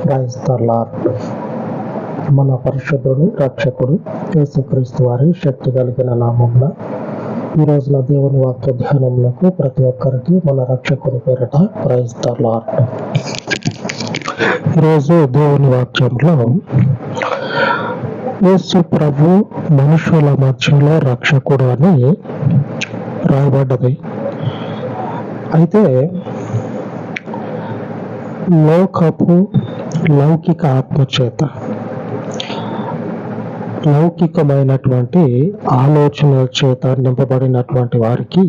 Praise the lord. మన పరిశుద్ధుడు రక్షకుడు యేసుక్రీస్తు వారి శక్తి కలిగిన నామమున ఈ రోజున దేవుని వాక్య ధ్యానములకు ప్రతి ఒక్కరికి మన రక్షకుని పేరిట ప్రైజ్ ద లార్డ్. ఈరోజు దేవుని వాక్యంలో యేసు ప్రభు మనుషుల మధ్యలో రక్షకుడు అని రాయబడ్డది. అయితే లోకపు లౌకిక ఆత్మచేత లౌకికమైనటువంటి ఆలోచనల చేత నింపబడినటువంటి వారికి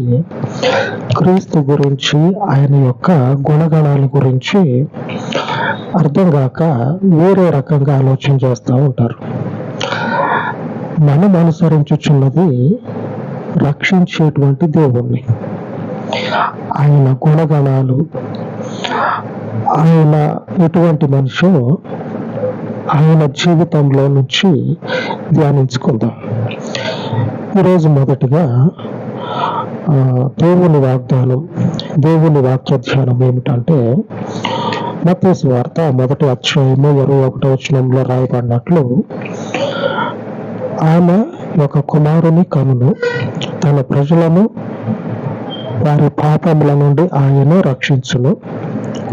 క్రీస్తు గురించి, ఆయన యొక్క గుణగణాల గురించి అర్థం కాక వేరే రకంగా ఆలోచన చేస్తూ ఉంటారు. మనం అనుసరించుచున్నది రక్షించేటువంటి దేవుణ్ణి, ఆయన గుణగణాలు, ఆయన ఎటువంటి మనిషి, ఆయన జీవితంలో నుంచి ధ్యానించుకుందాం. ఈరోజు మొదటిగా దేవుని వాగ్దానం, దేవుని వాక్య ధ్యానం ఏమిటంటే, మత్తయి సువార్త 1వ అధ్యాయము 21వ వచనంలో రాయబడినట్లు, ఆమె ఒక కుమారుని కనును, తన ప్రజలను వారి పాపముల నుండి ఆయన రక్షించును,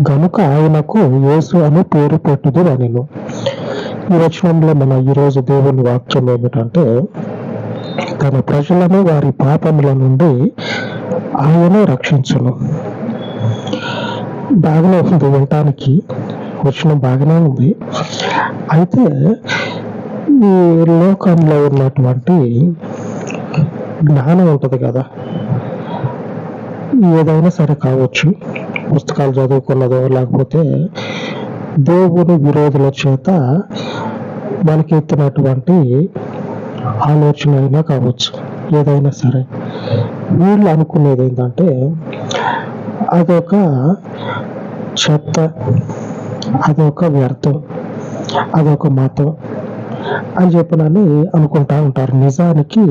గనుక ఆయనకు యేసు అని పేరు పెట్టుదు అనెను. ఈ వచనంలో మన ఈరోజు దేవుని వాక్యం ఏమిటంటే, తన ప్రజలను వారి పాపముల నుండి ఆయన రక్షించును. బాగానే ఉంది, వినటానికి వచనం బాగానే ఉంది. అయితే ఈ లోకంలో ఉన్నటువంటి జ్ఞానం ఉంటుంది కదా, ఏదైనా సరే కావచ్చు, పుస్తకాలు చదువుకున్నదో లేకపోతే దేవుని విరోధుల చేత మనకి ఎత్తినటువంటి ఆలోచన అయినా కావచ్చు, ఏదైనా సరే. వీళ్ళు అనుకునేది ఏంటంటే అదొక చెత్త, అదొక వ్యర్థం, అదొక మతం అని చెప్పినని అనుకుంటా ఉంటారు. నిజానికి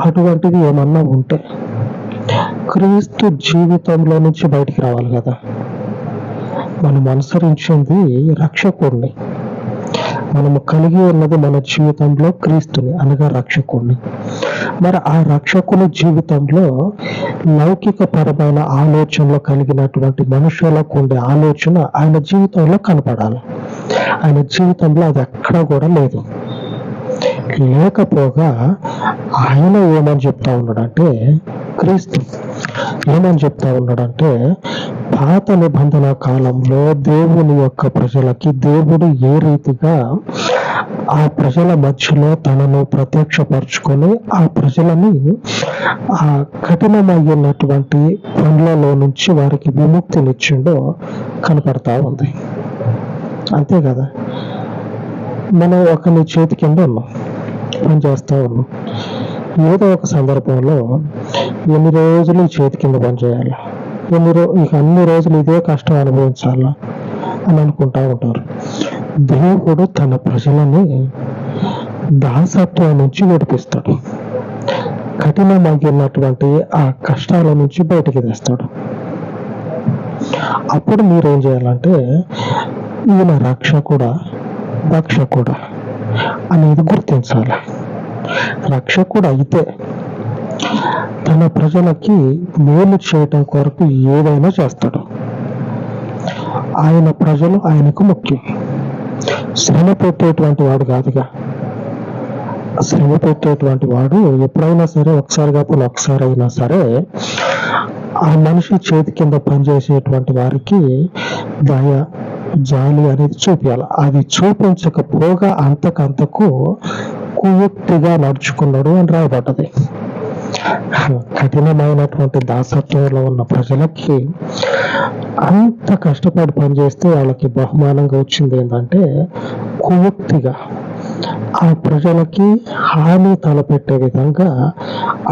అటువంటిది ఏమన్నా ఉంటే క్రీస్తు జీవితంలో నుంచి బయటికి రావాలి కదా. మనం అనుసరించింది రక్షకుడిని, మనము కలిగి ఉన్నది మన జీవితంలో క్రీస్తుని అనగా రక్షకుడిని. మరి ఆ రక్షకుని జీవితంలో లౌకిక పరమైన ఆలోచనలు కలిగినటువంటి మనుషులకు ఉండే ఆలోచన ఆయన జీవితంలో కనపడాలి. ఆయన జీవితంలో అది ఎక్కడ కూడా లేదు. లేకపోగా ఆయన ఏమని చెప్తా ఉన్నాడంటే, క్రీస్తు ఏమని చెప్తా ఉన్నాడంటే, పాత నిబంధన కాలంలో దేవుని యొక్క ప్రజలకి దేవుడు ఏ రీతిగా ఆ ప్రజల మధ్యలో తనను ప్రత్యక్షపరుచుకొని ఆ ప్రజలని ఆ కఠినమైనటువంటి పనులలో నుంచి వారికి విముక్తినిచ్చిండో కనపడతా ఉంది. అంతే కదా. మనం ఒకరి చేతి కింద ఉన్నాం, పని చేస్తూ ఉన్నాం. ఏదో ఒక సందర్భంలో ఎన్ని రోజులు చేతి కింద పని చేయాలి, ఇక అన్ని రోజులు ఇదే కష్టం అనుభవించాలా అని అనుకుంటా ఉంటారు. దేవుడు తన ప్రజలని దాసత్వం నుంచి విడిపిస్తాడు, కఠినమైనటువంటి ఆ కష్టాల నుంచి బయటికి తెస్తాడు. అప్పుడు మీరేం చేయాలంటే, ఈయన రక్షకుడా భక్షకుడా అనేది గుర్తించాలి. రక్షకుడు అయితే తన ప్రజలకి మేలు చేయటం కొరకు ఏదైనా చేస్తాడు. ఆయన ప్రజలు ఆయనకు ముఖ్యం. శ్రమ పెట్టేటువంటి వాడు కాదుగా. శ్రమ పెట్టేటువంటి వాడు ఎప్పుడైనా సరే, ఒకసారి కాకపోతే ఒకసారి అయినా సరే, ఆ మనిషి చేతి కింద పనిచేసేటువంటి వారికి దయ, జాలి అనేది చూపించాలి. అది చూపించకపోగా అంతకంతకు కుయుక్తిగా నడుచుకున్నాడు అని రాయబడ్డది. కఠినమైనటువంటి దాసత్వంలో ఉన్న ప్రజలకి అంత కష్టపడి పనిచేస్తే వాళ్ళకి బహుమానంగా వచ్చింది ఏంటంటే, కుయుక్తిగా ఆ ప్రజలకి హాని తలపెట్టే విధంగా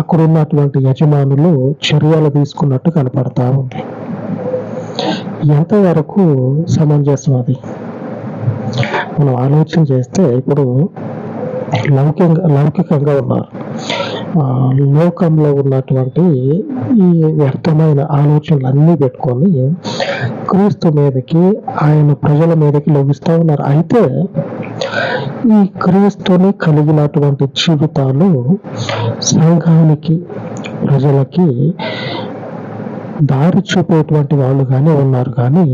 అక్కడ ఉన్నటువంటి యజమానులు చర్యలు తీసుకున్నట్టు కనపడతా ఉంది. ఎంతవరకు సమంజసం అది మనం ఆలోచన చేస్తే, ఇప్పుడు లౌకికంగా ఉన్నారు, లోకంలో ఉన్నటువంటి ఈ వ్యర్థమైన ఆలోచనలు అన్నీ పెట్టుకొని క్రీస్తు మీదకి, ఆయన ప్రజల మీదకి లభిస్తూ ఉన్నారు. అయితే ఈ క్రీస్తుని కలిగినటువంటి జీవితాలు సంఘానికి, ప్రజలకి దారి చూపేటువంటి వాళ్ళుగానే ఉన్నారు, కానీ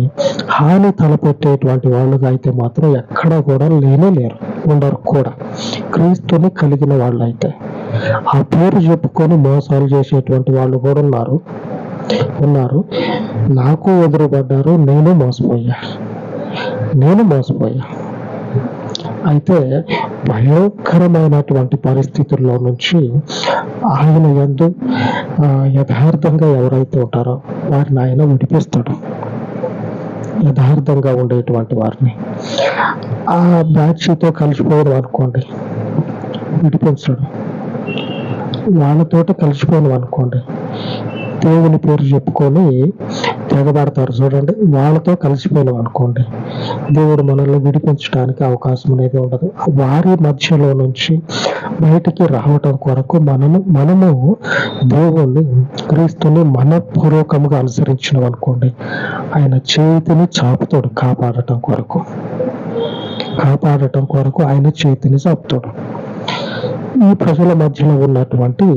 హాని తలపెట్టేటువంటి వాళ్ళుగా అయితే మాత్రం ఎక్కడ కూడా లేనే లేరు, ఉండరు కూడా. క్రీస్తుని కలిగిన వాళ్ళు అయితే ఆ పేరు చెప్పుకొని మోసాలు చేసేటువంటి వాళ్ళు కూడా ఉన్నారు. నాకు ఎదురుపడ్డారు, నేను మోసపోయా. అయితే భయంకరమైనటువంటి పరిస్థితుల్లో నుంచి ఆయన యందు యథార్థంగా ఎవరైతే ఉంటారో వారిని ఆయన విడిపిస్తాడు. యథార్థంగా ఉండేటువంటి వారిని. ఆ బ్యాచ్తో కలిసిపోయారు అనుకోండి, విడిపించడు. వాళ్ళతోట కలిసిపోయాను అనుకోండి, దేవుని పేరు చెప్పుకొని తెగబడతారు చూడండి, వాళ్ళతో కలిసిపోయినాం అనుకోండి, దేవుడు మనల్ని విడిపించడానికి అవకాశం అనేది ఉండదు. వారి మధ్యలో నుంచి బయటికి రావటం కొరకు మనము దేవుణ్ణి, క్రీస్తుని మనపూర్వకంగా అనుసరించినాం అనుకోండి, ఆయన చేతిని చాపుతాడు కాపాడటం కొరకు ఆయన చేతిని చాపుతాడు. ఈ ప్రజల మధ్యలో ఉన్నటువంటి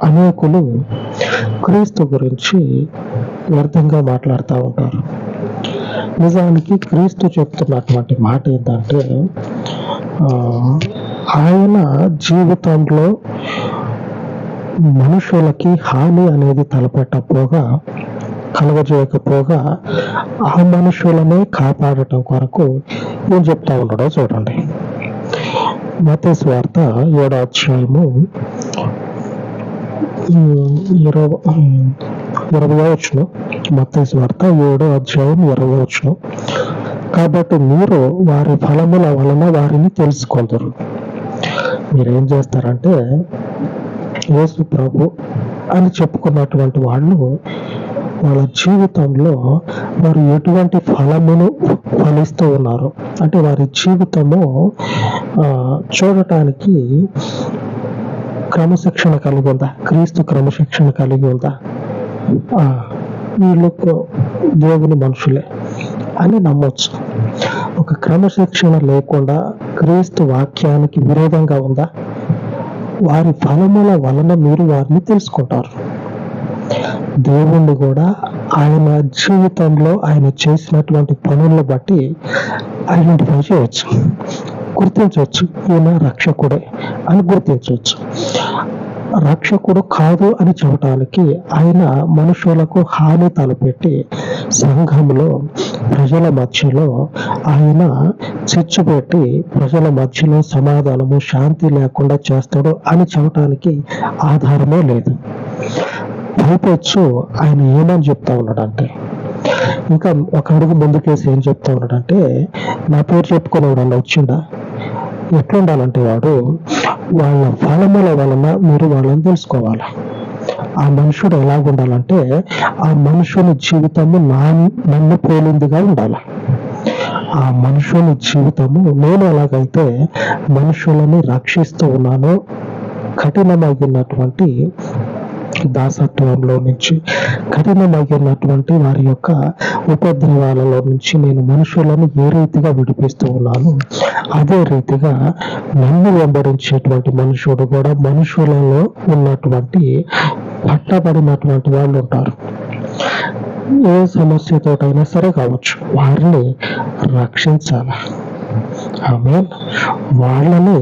అనేకులు క్రీస్తు గురించి వ్యర్థంగా మాట్లాడుతూ ఉంటారు. నిజానికి క్రీస్తు చెప్తున్నటువంటి మాట ఏంటంటే, ఆయన జీవితంలో మనుషులకి హాని అనేది కలగజేయకపోగా ఆ మనుషులనే కాపాడటం కొరకు ఏం చెప్తా ఉన్నాడో చూడండి. మత్తయి సువార్త 7వ అధ్యాయము 20వ వచనం. మత్తయి సువార్త 7వ అధ్యాయం 20వ వచనం. కాబట్టి మీరు వారి ఫలముల వలన వారిని తెలుసుకొందురు. మీరేం చేస్తారంటే, యేసు ప్రభు అని చెప్పుకున్నటువంటి వాళ్ళు వాళ్ళ జీవితంలో వారు ఎటువంటి ఫలమును ఫలిస్తూ ఉన్నారు అంటే, వారి జీవితము చూడటానికి క్రమశిక్షణ కలిగి ఉందా, క్రీస్తు క్రమశిక్షణ కలిగి ఉందా, వీళ్ళు దేవుని మనుషులే అని నమ్మొచ్చు. ఒక క్రమశిక్షణ లేకుండా క్రీస్తు వాక్యానికి విరోధంగా ఉందా, వారి ఫలముల వలన మీరు వారిని తెలుసుకుంటారు. దేవుణ్ణి కూడా ఆయన జీవితంలో ఆయన చేసినటువంటి పనులను బట్టి ఐడెంటిఫై చేయవచ్చు, గుర్తించవచ్చు. ఈయన రక్షకుడే అని గుర్తించవచ్చు. రక్షకుడు కాదు అని చెప్పటానికి ఆయన మనుషులకు హాని తలపెట్టి సంఘంలో, ప్రజల మధ్యలో ఆయన చిచ్చుపెట్టి ప్రజల మధ్యలో సమాధానము, శాంతి లేకుండా చేస్తాడు అని చెప్పటానికి ఆధారమే లేదు. పైపెచ్చు ఆయన ఏమని చెప్తా ఉన్నాడంటే, ఇంకా ఒక అడుగు ముందుకేసి ఏం చెప్తా ఉన్నాడంటే, నా పేరు చెప్పుకునేవాడు వచ్చిండా, ఎట్లుండాలంటే వాడు వాళ్ళ ఫలముల వలన మీరు వాళ్ళని తెలుసుకోవాలి. ఆ మనుషుడు ఎలాగుండాలంటే, ఆ మనుషుని జీవితము నన్ను పోలిందిగా ఉండాలి. ఆ మనుషుని జీవితము నేను ఎలాగైతే మనుషులని రక్షిస్తూ ఉన్నానో, కఠినమైనటువంటి దాసత్వంలో నుంచి, కఠినమైనటువంటి వారి యొక్క ఉపద్రవాలలో నుంచి నేను మనుషులను ఏ రీతిగా విడిపిస్తూ ఉన్నాను, అదే రీతిగా నన్ను వెంబడించేటువంటి మనుషుడు కూడా మనుషులలో ఉన్నటువంటి పట్టబడినటువంటి వాళ్ళు ఉంటారు. ఏ సమస్యతోటైనా సరే కావచ్చు, వారిని రక్షించాలి. ఆమేన్. వాళ్ళని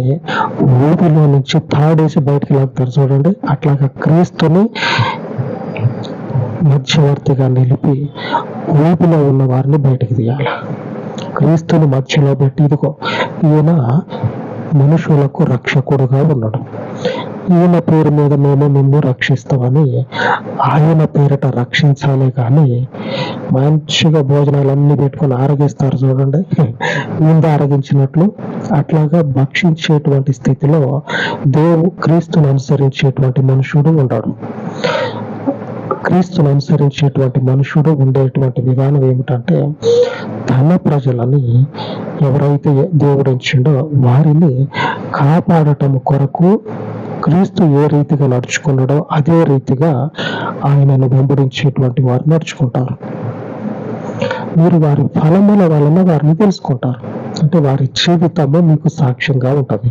ఊపిలో నుంచి తాడేసి బయటికి లాగుతారు చూడండి, అట్లాగా క్రీస్తుని మధ్యవర్తిగా నిలిపి ఊపిలో ఉన్న వారిని బయటికి తీయాలి. క్రీస్తుని మధ్యలో పెట్టి, ఇదిగో ఈయన మనుషులకు రక్షకుడుగా ఉన్నాడు, ఈయన పేరు మీద మేము నిన్ను రక్షిస్తామని ఆయన పేరిట రక్షించాలి. కానీ మంచిగా భోజనాలన్నీ పెట్టుకొని ఆరగిస్తారు చూడండి, ముందు ఆరగించినట్లు అట్లాగా భక్షించేటువంటి స్థితిలో క్రీస్తును అనుసరించేటువంటి మనుషుడు ఉన్నాడు. క్రీస్తును అనుసరించేటువంటి మనుషుడు ఉండేటువంటి విధానం ఏమిటంటే, తన ప్రజలని ఎవరైతే దేవుడు ఇచ్చిండో వారిని కాపాడటం కొరకు క్రీస్తు ఏ రీతిగా నడుచుకున్నాడో అదే రీతిగా ఆయనను వెంబడించేటువంటి వారు నడుచుకుంటారు. మీరు వారి ఫలముల వలన వారిని తెలుసుకుంటారు. అంటే వారి జీవితము మీకు సాక్ష్యంగా ఉంటుంది.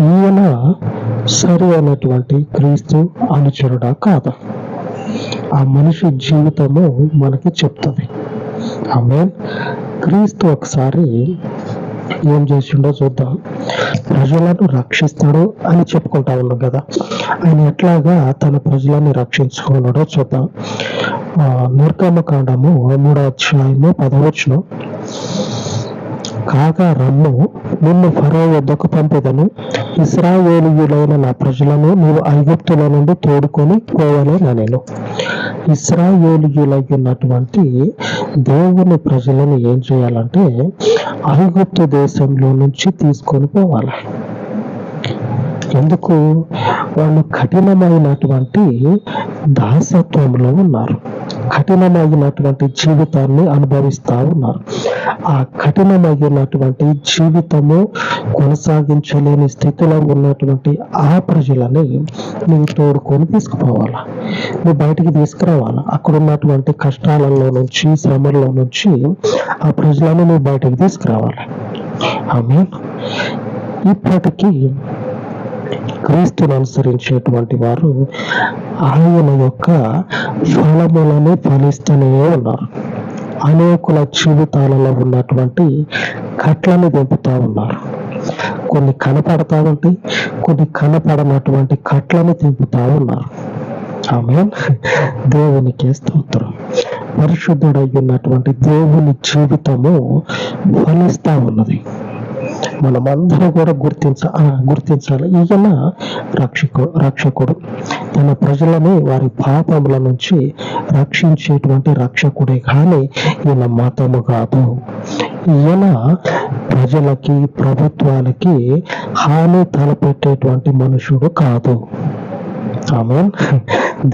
ఈయన సరి అయినటువంటి క్రీస్తు అనుచరుడా కాదా? ఆ మనిషి జీవితము మనకి చెప్తుంది. ఆమేన్. క్రీస్తు ఒకసారి ఏం చేసిండో చూద్దాం. ప్రజలను రక్షిస్తాడు అని చెప్పుకుంటా ఉన్నాం కదా, ఆయన ఎట్లాగా తన ప్రజలను రక్షించుకున్నాడో చూద్దాం. నిర్గమకాండము 3వ అధ్యాయము 10వ వచనం. కాగా రమ్ము, నిన్ను ఫరో వద్దకు పంపెదను, ఇశ్రాయేలీయులైన నా ప్రజలను నీవు ఐగుప్తుల నుండి తోడుకొని పోవలెనెను. ఇశ్రాయేలీయులై ఉన్నటువంటి దేవుని ప్రజలను ఏం చేయాలంటే ఐగుప్తు దేశంలో నుంచి తీసుకొని పోవాలి. ఎందుకు? వాళ్ళు కఠినమైనటువంటి దాసత్వంలో ఉన్నారు, కఠినమైనటువంటి జీవితాన్ని అనుభవిస్తూ ఉన్నారు. ఆ కఠినమైనటువంటి జీవితము కొనసాగించలేని స్థితిలో ఉన్నటువంటి ఆ ప్రజలని నువ్వు తోడుకొని తీసుకుపోవాలా, నువ్వు బయటికి తీసుకురావాలా. అక్కడ ఉన్నటువంటి కష్టాలలో నుంచి, శ్రమల్లో నుంచి ఆ ప్రజలను నువ్వు బయటికి తీసుకురావాలి. ఆమేన్. ఇప్పటికీ క్రీస్తును అనుసరించేటువంటి వారు ఆయన యొక్క ఫలములను ఫలిస్తూనే ఉన్నారు. అనేకుల జీవితాలలో ఉన్నటువంటి కట్లను దింపుతా ఉన్నారు. కొన్ని కనపడతా ఉంటాయి, కొన్ని కనపడనటువంటి కట్లను దింపుతా ఉన్నారు. ఆమేన్. దేవునికి స్తోత్రం. పరిశుద్ధుడై ఉన్నటువంటి దేవుని జీవితము ఫలిస్తా ఉన్నది. మనమందరం కూడా గుర్తించాలి. ఈయన రక్షకుడు, తన ప్రజలని వారి పాపముల నుంచి రక్షించేటువంటి రక్షకుడే కానీ ఈయన మతము కాదు. ఈయన ప్రజలకి, ప్రభుత్వాలకి హాని తలపెట్టేటువంటి మనుషుడు కాదు. ఆమేన్.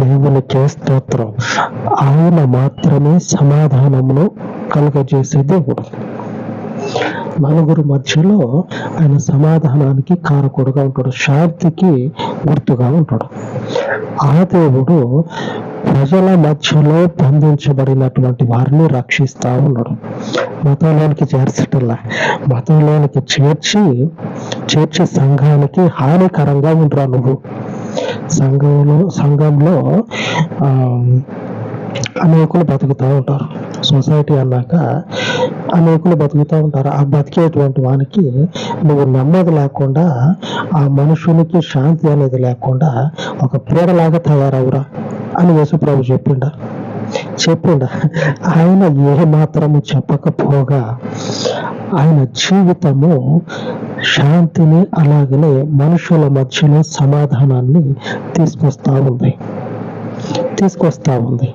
దేవునికి స్తోత్రం. ఆయన మాత్రమే సమాధానమును కలుగజేసే దేవుడు. నలుగురు మధ్యలో ఆయన సమాధానానికి కారకుడుగా ఉంటాడు, శాంతికి గుర్తుగా ఉంటాడు. ఆ దేవుడు ప్రజల మధ్యలో బంధించబడినటువంటి వారిని రక్షిస్తా ఉన్నాడు. మతంలోనికి చేర్చటల్లా, మతంలోనికి చేర్చి సంఘానికి హానికరంగా ఉండరా నువ్వు. సంఘంలో అనేకులు బతుకుతూ ఉంటారు. సొసైటీ అన్నాక అనేకులు బతుకుతూ ఉంటారు. ఆ బతికేటువంటి వానికి నువ్వు నెమ్మది లేకుండా, ఆ మనుషునికి శాంతి అనేది లేకుండా ఒక పీడలాగా తయారవురా అని యేసుప్రభు చెప్పిండా? ఆయన ఏ మాత్రము చెప్పకపోగా ఆయన జీవితము శాంతిని, అలాగనే మనుషుల మధ్యలో సమాధానాన్ని తీసుకొస్తా ఉంది.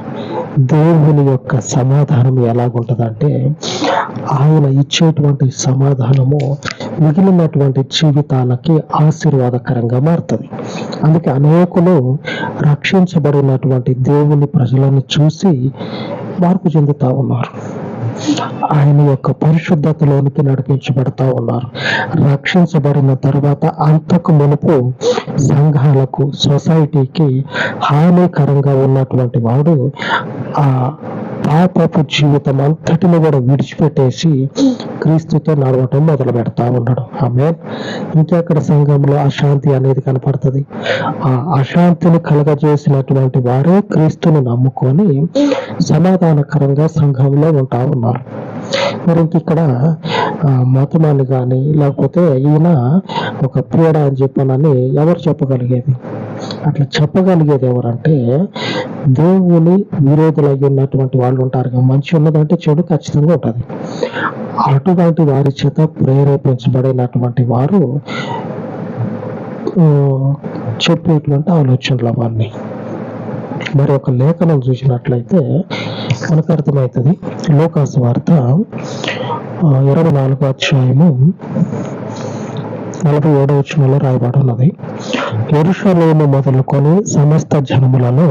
దేవుని యొక్క సమాధానం ఎలాగుంటుందంటే, ఆయన ఇచ్చేటువంటి సమాధానము మిగిలినటువంటి జీవితాలకి ఆశీర్వాదకరంగా మారుతుంది. అందుకే అనేకులు రక్షించబడినటువంటి దేవుని ప్రజలను చూసి మార్పు చెందుతా ఉన్నారు. ఆయన యొక్క పరిశుద్ధతలోనికి నడిపించబడతా ఉన్నారు. రక్షించబడిన తర్వాత అంతకు మునుపు సంఘాలకు, సొసైటీకి హానికరంగా ఉన్నటువంటి వాడు ఆ పాపపు జీవితం అంతటిని కూడా విడిచిపెట్టేసి క్రీస్తుతో నడవటం మొదలు పెడతా ఉన్నాడు. ఆమేన్. ఇంకెక్కడ సంఘంలో అశాంతి అనేది కనపడుతుంది. ఆ అశాంతిని కలగజేసినటువంటి వారే క్రీస్తుని నమ్ముకొని సమాధానకరంగా సంఘంలో ఉంటా ఉన్నారు. మరి ఇంకిక్కడ మతమాన్ని కానీ, లేకపోతే ఈయన ఒక పీడ అని చెప్పనని ఎవరు చెప్పగలిగేది? అట్లా చెప్పగలిగేది ఎవరంటే దేవుని విరోధులు అయి ఉన్నటువంటి వాళ్ళు ఉంటారు. మంచి ఉన్నదంటే చెడు ఖచ్చితంగా ఉంటుంది. అటువంటి వారి చేత ప్రేరేపించబడినటువంటి వారు చెప్పేటువంటి ఆలోచనలు అవన్నీ. మరి ఒక లేఖనం చూసినట్లయితే మనకు అర్థమవుతుంది. లూకాసు వార్త 24వ అధ్యాయము 47వ వచనంలో రాయబడి ఉన్నది. యెరూషలేము మొదలుకొని సమస్త జనములలో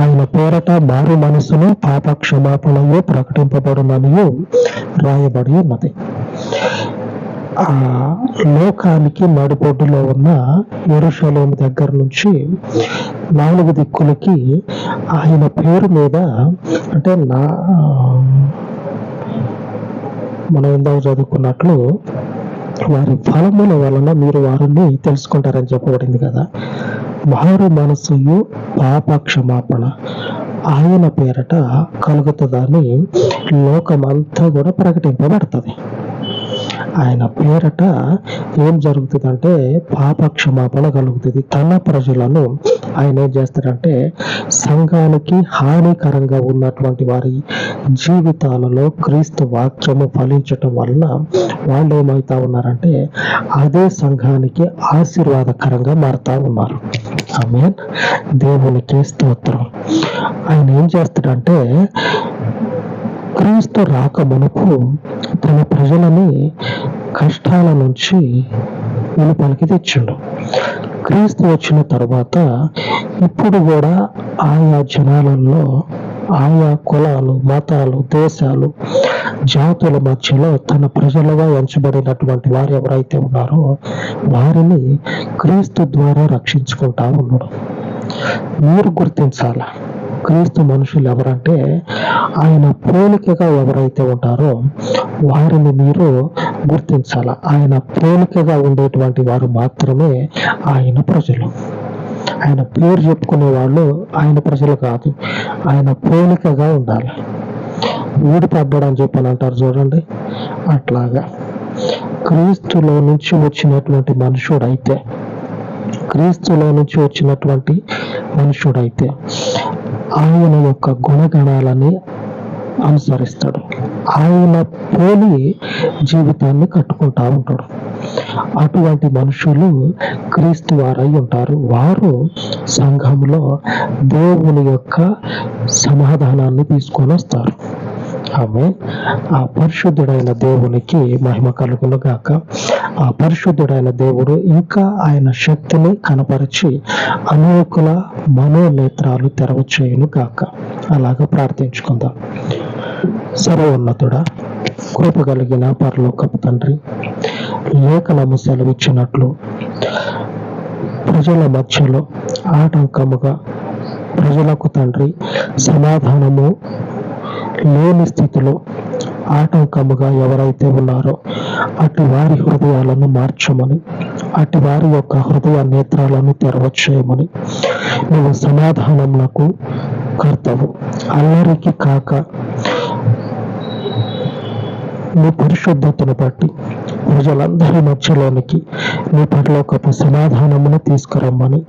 ఆయన పేరట మారు మనసును, పాప క్షమాపణయు ప్రకటింపబడుననియు రాయబడి ఉన్నది. ఆ లోకానికి నడిబొడ్డులో ఉన్న యెరూషలేము దగ్గర నుంచి 4 దిక్కులకి ఆయన పేరు మీద, అంటే మనం ఇందాక చదువుకున్నట్లు వారి ఫలముల వలన మీరు వారిని తెలుసుకుంటారని చెప్పబడింది కదా. మారు మనస్సుయు పాప క్షమాపణ ఆయన పేరట కలుగుతుందని లోకమంతా కూడా ప్రకటింపబడుతుంది. ఆయన పేరట ఏం జరుగుతుందంటే పాప క్షమాపణ కలుగుతుంది. తన ప్రజలను ఆయన ఏం చేస్తాడంటే సంఘానికి హానికరంగా ఉన్నటువంటి వారి జీవితాలలో క్రీస్తు వాక్యము ఫలించటం వలన వాళ్ళు ఏమవుతా ఉన్నారంటే అదే సంఘానికి ఆశీర్వాదకరంగా మారుతా ఉన్నారు. ఆమేన్. దేవునికి స్తోత్రం. ఆయన ఏం చేస్తాడంటే క్రీస్తు రాక మునుపు తన ప్రజలని కష్టాల నుంచి వెలుపలికి తెచ్చిండు. క్రీస్తు వచ్చిన తర్వాత ఇప్పుడు కూడా ఆయా జనాలలో, ఆయా కులాలు, మతాలు, దేశాలు, జాతుల మధ్యలో తన ప్రజలుగా ఎంచబడినటువంటి వారు ఎవరైతే ఉన్నారో వారిని క్రీస్తు ద్వారా రక్షించుకుంటా ఉన్నాడు. మీరు గుర్తించాల, క్రీస్తు మనుషులు ఎవరంటే ఆయన పోలికగా ఎవరైతే ఉంటారో వారిని మీరు గుర్తించాల. ఆయన పోలికగా ఉండేటువంటి వారు మాత్రమే ఆయన ప్రజలు. ఆయన పేరు చెప్పుకునే వాళ్ళు ఆయన ప్రజలు కాదు, ఆయన పోలికగా ఉండాలి. ఊడిపడ్డాడు అని చెప్పని అంటారు చూడండి, అట్లాగా క్రీస్తులో నుంచి వచ్చినటువంటి మనుషుడైతే, క్రీస్తులో నుంచి వచ్చినటువంటి మనుషుడైతే ఆయన యొక్క గుణగణాలని అనుసరిస్తాడు. ఆయన పోలి జీవితాన్ని కట్టుకుంటా ఉంటాడు. అటువంటి మనుషులు క్రీస్తు వారై ఉంటారు. వారు సంఘంలో దేవుని యొక్క సమాధానాన్ని తీసుకొని వస్తారు. ఆమె ఆ పరిశుద్ధుడైన దేవునికి మహిమ కలుగును గాక. ఆ పరిశుద్ధుడైన దేవుడు ఇంకా ఆయన శక్తిని కనపరిచి అనేకుల మనోనేత్రాలు తెరవచేయును గాక. అలాగా ప్రార్థించుకుందాం. సర్వోన్నతుడా, కృప కలిగిన పరలోకపు తండ్రి, లేఖనము సెలవిచ్చినట్లు ప్రజల మధ్యలో ఆటంకముగా ప్రజలకు తండ్రి సమాధానము లేని స్థితిలో ఆటంకముగా ఎవరైతే ఉన్నారో అటు వారి హృదయాలను మార్చమని, అటు వారి యొక్క హృదయ నేత్రాలను తెరవచేయమని, నువ్వు సమాధానమునకు కర్తవు, అల్లరికి కాక నీ పరిశుద్ధతను బట్టి ప్రజలందరి మధ్యలోనికి నీ పరలోకపు సమాధానమును తీసుకురమ్మని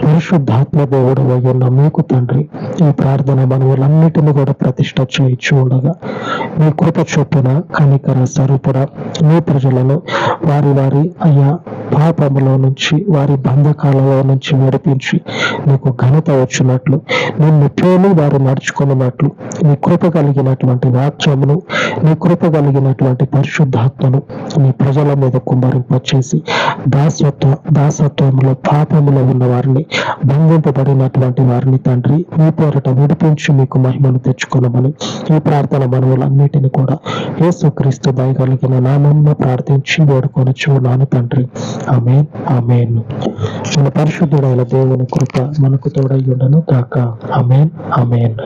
పరిశుద్ధాత్మ దేవుడు అయ్యున్న మీకు తండ్రి ఈ ప్రార్థన మనవులన్నిటిని కూడా ప్రతిష్ఠ చేయించు ఉండగా నీ కృప చొప్పున కనికర స్వరూపుడ నీ ప్రజలను వారి వారి అయ్యా పాపములో నుంచి, వారి బంధకాలలో నుంచి విడిపించి నీకు ఘనత వచ్చినట్లు, నిన్ను పోలి వారు నడుచుకున్నట్లు నీ కృప కలిగినటువంటి వాక్యమును, నీ కృప కలిగినటువంటి పరిశుద్ధాత్మను నీ ప్రజల మీద కుమ్మరింపచేసి దాసత్వంలో పాపములో ఉన్న వారిని, బంధింపబడినటువంటి వారిని తండ్రి మీ పేరట విడిపించి మీకు మహిమను తెచ్చుకున్నామని ఈ ప్రార్థన మనవులన్నిటిని కూడా యేసుక్రీస్తు దయగలిగిన నామమున ప్రార్థించి వేడుకొని చూడాను తండ్రి. ఆమేన్, ఆమేన్. మన పరిశుద్ధుడైన దేవుని కృప మనకు తోడై ఉండను గాక. ఆమేన్, ఆమేన్.